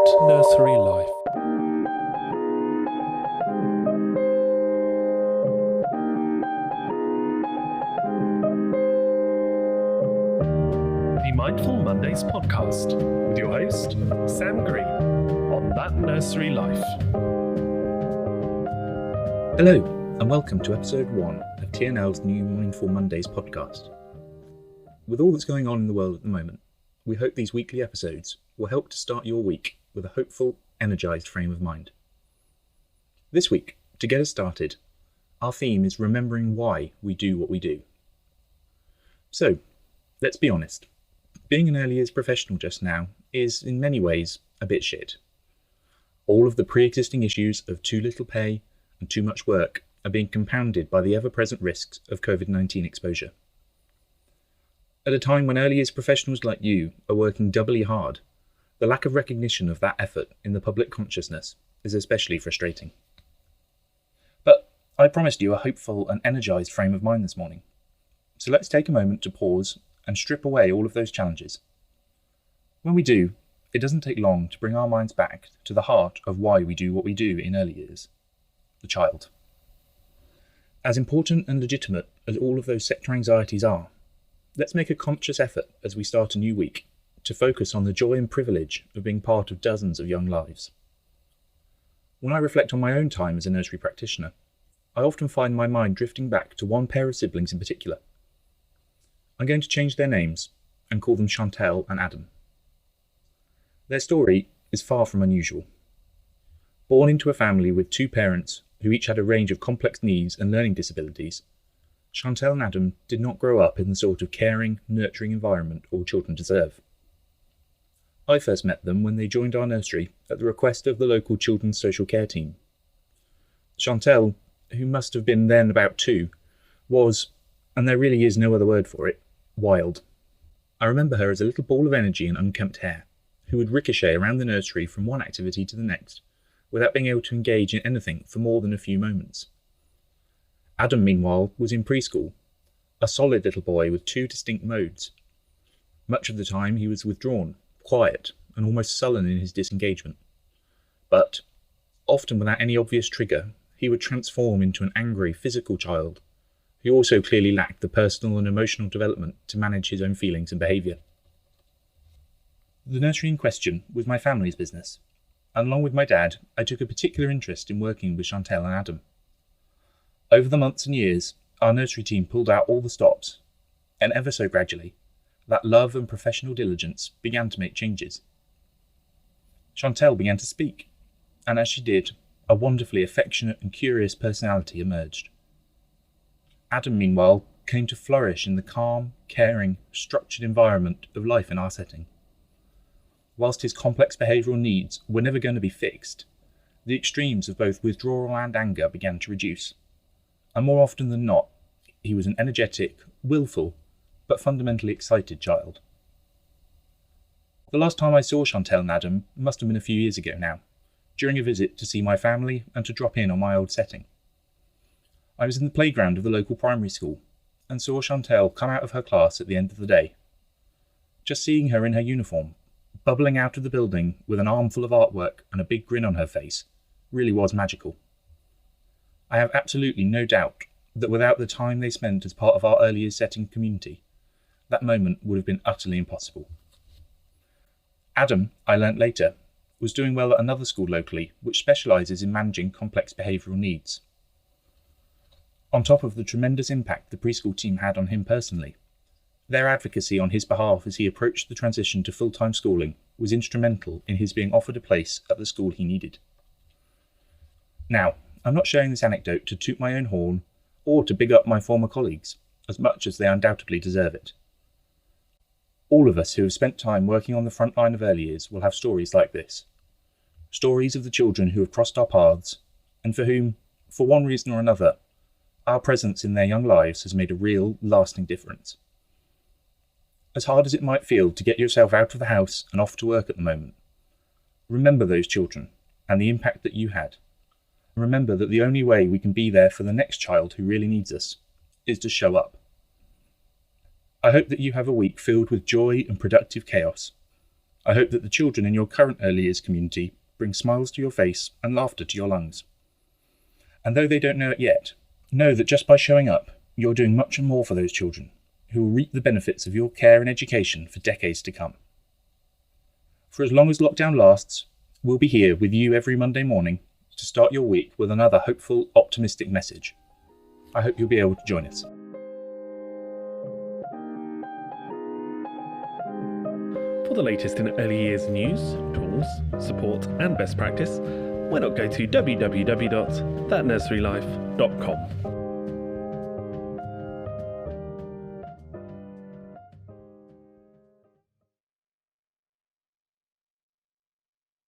That Nursery Life. The Mindful Mondays podcast with your host, Sam Green, on That Nursery Life. Hello, and welcome to episode 1 of TNL's new Mindful Mondays podcast. With all that's going on in the world at the moment, we hope these weekly episodes will help to start your week with a hopeful, energised frame of mind. This week, to get us started, our theme is remembering why we do what we do. So, let's be honest. Being an early years professional just now is, in many ways, a bit shit. All of the pre-existing issues of too little pay and too much work are being compounded by the ever-present risks of COVID-19 exposure. At a time when early years professionals like you are working doubly hard, the lack of recognition of that effort in the public consciousness is especially frustrating. But I promised you a hopeful and energised frame of mind this morning. So let's take a moment to pause and strip away all of those challenges. When we do, it doesn't take long to bring our minds back to the heart of why we do what we do in early years: the child. As important and legitimate as all of those sector anxieties are, let's make a conscious effort as we start a new week to focus on the joy and privilege of being part of dozens of young lives. When I reflect on my own time as a nursery practitioner, I often find my mind drifting back to one pair of siblings in particular. I'm going to change their names and call them Chantel and Adam. Their story is far from unusual. Born into a family with two parents who each had a range of complex needs and learning disabilities, Chantel and Adam did not grow up in the sort of caring, nurturing environment all children deserve. I first met them when they joined our nursery at the request of the local children's social care team. Chantel, who must have been then about 2, was, and there really is no other word for it, wild. I remember her as a little ball of energy and unkempt hair, who would ricochet around the nursery from one activity to the next, without being able to engage in anything for more than a few moments. Adam, meanwhile, was in preschool, a solid little boy with 2 distinct modes. Much of the time he was withdrawn, quiet, and almost sullen in his disengagement. But, often without any obvious trigger, he would transform into an angry, physical child, who also clearly lacked the personal and emotional development to manage his own feelings and behaviour. The nursery in question was my family's business, and along with my dad, I took a particular interest in working with Chantel and Adam. Over the months and years, our nursery team pulled out all the stops, and ever so gradually, that love and professional diligence began to make changes. Chantel began to speak, and as she did, a wonderfully affectionate and curious personality emerged. Adam, meanwhile, came to flourish in the calm, caring, structured environment of life in our setting. Whilst his complex behavioural needs were never going to be fixed, the extremes of both withdrawal and anger began to reduce. And more often than not, he was an energetic, willful, but fundamentally excited child. The last time I saw Chantel and Adam must have been a few years ago now, during a visit to see my family and to drop in on my old setting. I was in the playground of the local primary school and saw Chantel come out of her class at the end of the day. Just seeing her in her uniform, bubbling out of the building with an armful of artwork and a big grin on her face, really was magical. I have absolutely no doubt that without the time they spent as part of our early years setting community, that moment would have been utterly impossible. Adam, I learnt later, was doing well at another school locally which specialises in managing complex behavioural needs. On top of the tremendous impact the preschool team had on him personally, their advocacy on his behalf as he approached the transition to full-time schooling was instrumental in his being offered a place at the school he needed. Now, I'm not sharing this anecdote to toot my own horn or to big up my former colleagues, as much as they undoubtedly deserve it. All of us who have spent time working on the front line of early years will have stories like this. Stories of the children who have crossed our paths, and for whom, for one reason or another, our presence in their young lives has made a real, lasting difference. As hard as it might feel to get yourself out of the house and off to work at the moment, remember those children and the impact that you had. Remember that the only way we can be there for the next child who really needs us is to show up. I hope that you have a week filled with joy and productive chaos, I hope that the children in your current early years community bring smiles to your face and laughter to your lungs. And though they don't know it yet, know that just by showing up, you're doing much more for those children, who will reap the benefits of your care and education for decades to come. For as long as lockdown lasts, we'll be here with you every Monday morning to start your week with another hopeful, optimistic message. I hope you'll be able to join us. For the latest in early years news, tools, support and best practice, why not go to www.thatnurserylife.com.